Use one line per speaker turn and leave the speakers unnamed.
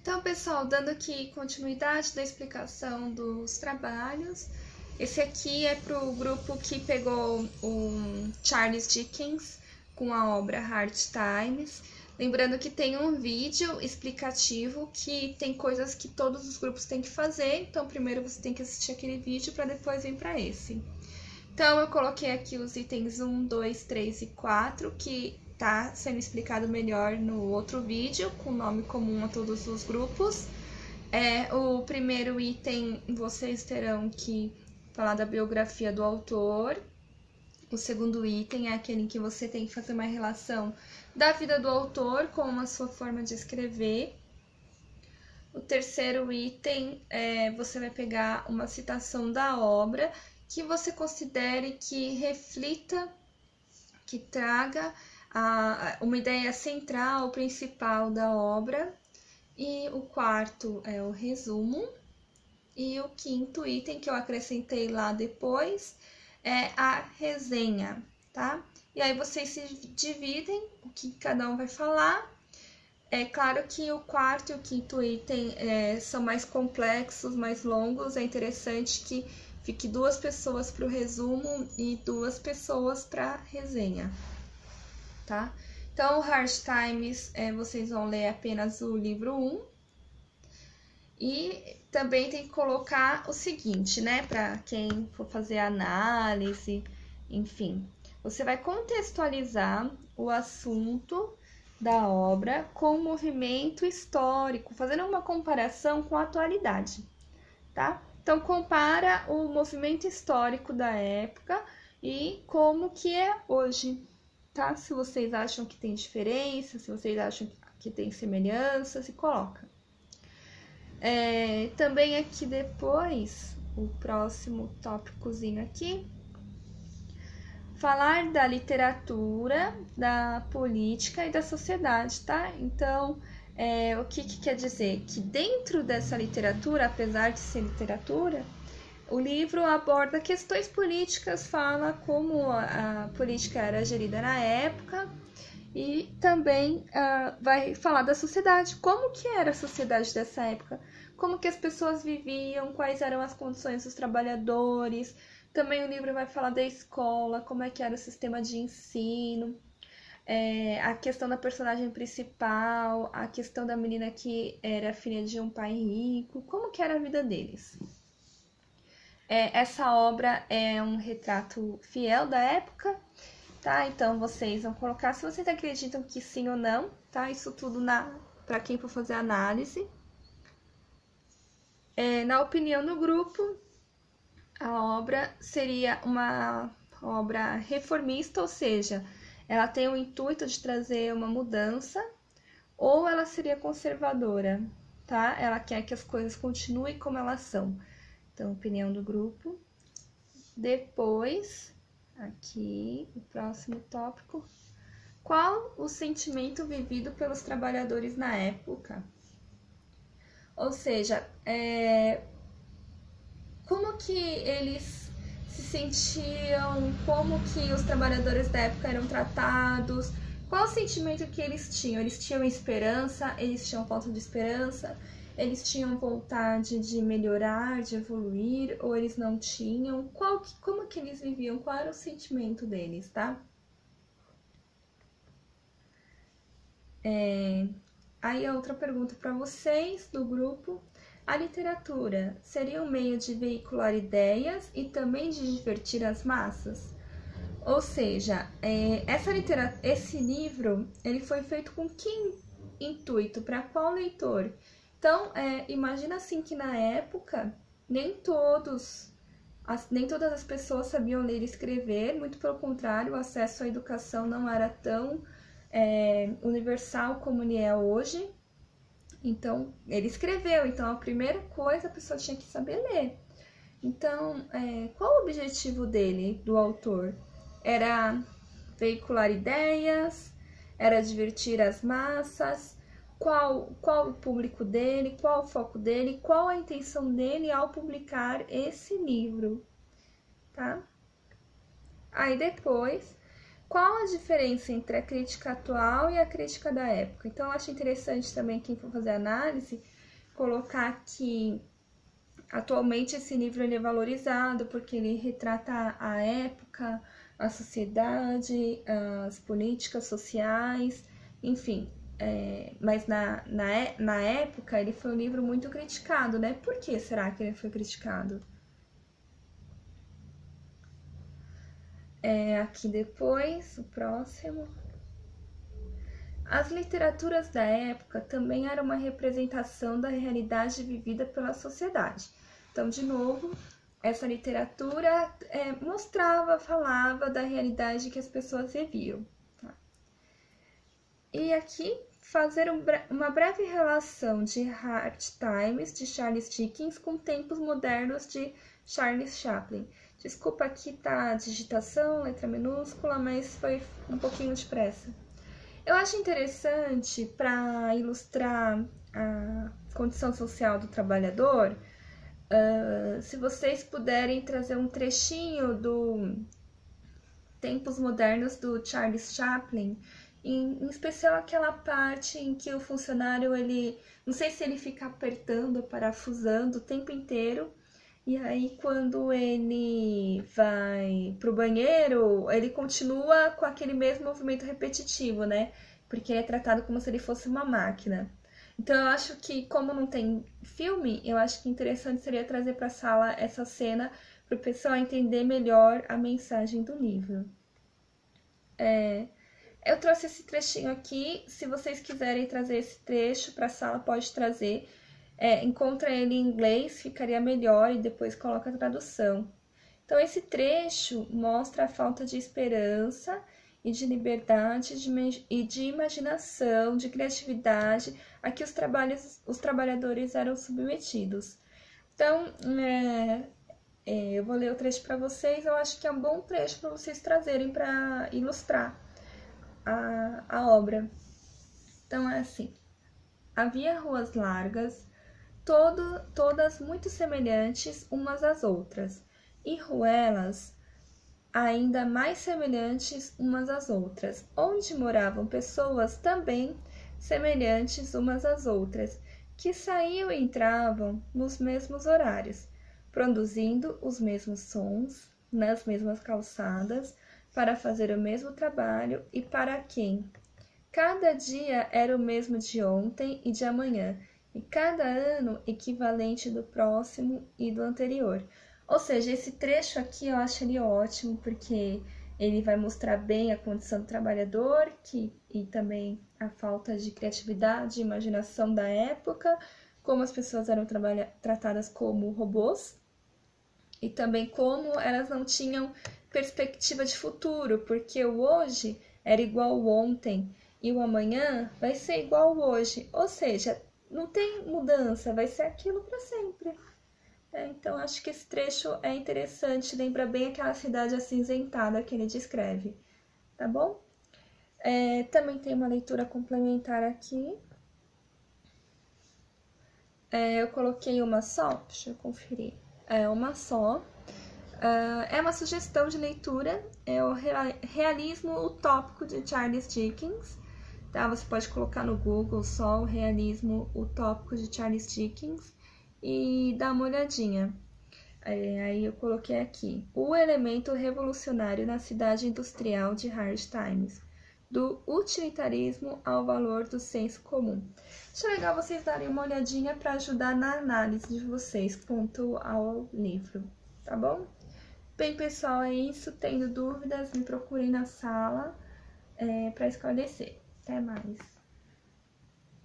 Então, pessoal, dando aqui continuidade da explicação dos trabalhos, esse aqui é para o grupo que pegou o Charles Dickens com a obra Hard Times. Lembrando que tem um vídeo explicativo que tem coisas que todos os grupos têm que fazer, então primeiro você tem que assistir aquele vídeo para depois vir para esse. Então, eu coloquei aqui os itens 1, 2, 3 e 4, que tá sendo explicado melhor no outro vídeo, com nome comum a todos os grupos. O primeiro item, vocês terão que falar da biografia do autor. O segundo item é aquele em que você tem que fazer uma relação da vida do autor com a sua forma de escrever. O terceiro item, você vai pegar uma citação da obra que você considere que reflita, que traga uma ideia central, principal da obra. E o quarto é o resumo. E o quinto item que eu acrescentei lá depois é a resenha, tá? E aí vocês se dividem o que cada um vai falar. É claro que o quarto e o quinto item são mais complexos, mais longos. É interessante que fique 2 pessoas para o resumo e 2 pessoas para a resenha, tá? Então, o Hard Times, vocês vão ler apenas o livro 1. E também tem que colocar o seguinte, né? Para quem for fazer análise, enfim. Você vai contextualizar o assunto da obra com o movimento histórico, fazendo uma comparação com a atualidade, tá? Então, compara o movimento histórico da época e como que é hoje, tá? Se vocês acham que tem diferença, se vocês acham que tem semelhança, se coloca. Também aqui depois, o próximo tópicozinho aqui, falar da literatura, da política e da sociedade, tá? Então, o que quer dizer? Que dentro dessa literatura, apesar de ser literatura, o livro aborda questões políticas, fala como a política era gerida na época e também vai falar da sociedade, como que era a sociedade dessa época, como que as pessoas viviam, quais eram as condições dos trabalhadores. Também o livro vai falar da escola, como é que era o sistema de ensino, a questão da personagem principal, a questão da menina que era filha de um pai rico, como que era a vida deles. Essa obra é um retrato fiel da época, tá? Então, vocês vão colocar se vocês acreditam que sim ou não, tá? Isso tudo para quem for fazer análise. Na opinião do grupo, a obra seria uma obra reformista, ou seja, ela tem o intuito de trazer uma mudança, ou ela seria conservadora, tá? Ela quer que as coisas continuem como elas são. Então, opinião do grupo. Depois, aqui, o próximo tópico. Qual o sentimento vivido pelos trabalhadores na época? Ou seja, como que eles se sentiam, como que os trabalhadores da época eram tratados, qual o sentimento que eles tinham? Eles tinham esperança, eles tinham falta de esperança, eles tinham vontade de melhorar, de evoluir, ou eles não tinham? Como que eles viviam? Qual era o sentimento deles, tá? Aí a outra pergunta para vocês do grupo. A literatura seria um meio de veicular ideias e também de divertir as massas? Ou seja, esse livro ele foi feito com que intuito? Para qual leitor? Então, imagina assim que na época nem todas as pessoas sabiam ler e escrever, muito pelo contrário, o acesso à educação não era tão universal como ele é hoje. Então, ele escreveu, então a primeira coisa a pessoa tinha que saber ler. Então, qual o objetivo dele, do autor? Era veicular ideias, era divertir as massas, qual o público dele, qual o foco dele, qual a intenção dele ao publicar esse livro, tá? Aí depois, qual a diferença entre a crítica atual e a crítica da época? Então, eu acho interessante também, quem for fazer análise, colocar que atualmente esse livro ele é valorizado porque ele retrata a época, a sociedade, as políticas sociais, enfim. Mas na época ele foi um livro muito criticado, né? Por que será que ele foi criticado? Aqui depois, o próximo. As literaturas da época também eram uma representação da realidade vivida pela sociedade. Então, de novo, essa literatura mostrava, falava da realidade que as pessoas viviam. Tá? E aqui, fazer uma breve relação de Hard Times, de Charles Dickens, com tempos modernos de Charles Chaplin. Desculpa, aqui tá a digitação, letra minúscula, mas foi um pouquinho de pressa. Eu acho interessante, para ilustrar a condição social do trabalhador, se vocês puderem trazer um trechinho do Tempos Modernos do Charles Chaplin, em especial aquela parte em que o funcionário, não sei se ele fica apertando, parafusando o tempo inteiro, e aí quando ele vai pro banheiro, ele continua com aquele mesmo movimento repetitivo, né? Porque ele é tratado como se ele fosse uma máquina. Então eu acho que, como não tem filme, eu acho que interessante seria trazer para a sala essa cena para o pessoal entender melhor a mensagem do livro. Eu trouxe esse trechinho aqui, se vocês quiserem trazer esse trecho para a sala, pode trazer. Encontra ele em inglês, ficaria melhor, e depois coloca a tradução. Então, esse trecho mostra a falta de esperança e de liberdade e de imaginação, de criatividade a que os trabalhadores eram submetidos. Então, eu vou ler o trecho para vocês, eu acho que é um bom trecho para vocês trazerem para ilustrar a obra. Então, é assim: havia ruas largas, todas muito semelhantes umas às outras, e ruelas ainda mais semelhantes umas às outras, onde moravam pessoas também semelhantes umas às outras, que saíam e entravam nos mesmos horários, produzindo os mesmos sons, nas mesmas calçadas, para fazer o mesmo trabalho e para quem cada dia era o mesmo de ontem e de amanhã, e cada ano equivalente do próximo e do anterior. Ou seja, esse trecho aqui eu acho ele ótimo, porque ele vai mostrar bem a condição do trabalhador e também a falta de criatividade e imaginação da época, como as pessoas eram tratadas como robôs, e também como elas não tinham perspectiva de futuro, porque o hoje era igual ao ontem, e o amanhã vai ser igual ao hoje, ou seja, não tem mudança, vai ser aquilo para sempre. Então, acho que esse trecho é interessante, lembra bem aquela cidade acinzentada que ele descreve, tá bom? Também tem uma leitura complementar aqui. Eu coloquei uma só, deixa eu conferir. Uma só. É uma sugestão de leitura, é o Realismo Utópico de Charles Dickens. Tá? Você pode colocar no Google só o Realismo Utópico de Charles Dickens e dar uma olhadinha. Aí eu coloquei aqui: o elemento revolucionário na cidade industrial de Hard Times, do utilitarismo ao valor do senso comum. Acho legal vocês darem uma olhadinha para ajudar na análise de vocês quanto ao livro, tá bom? Bem, pessoal, é isso. Tendo dúvidas, me procurem na sala para esclarecer. Até mais.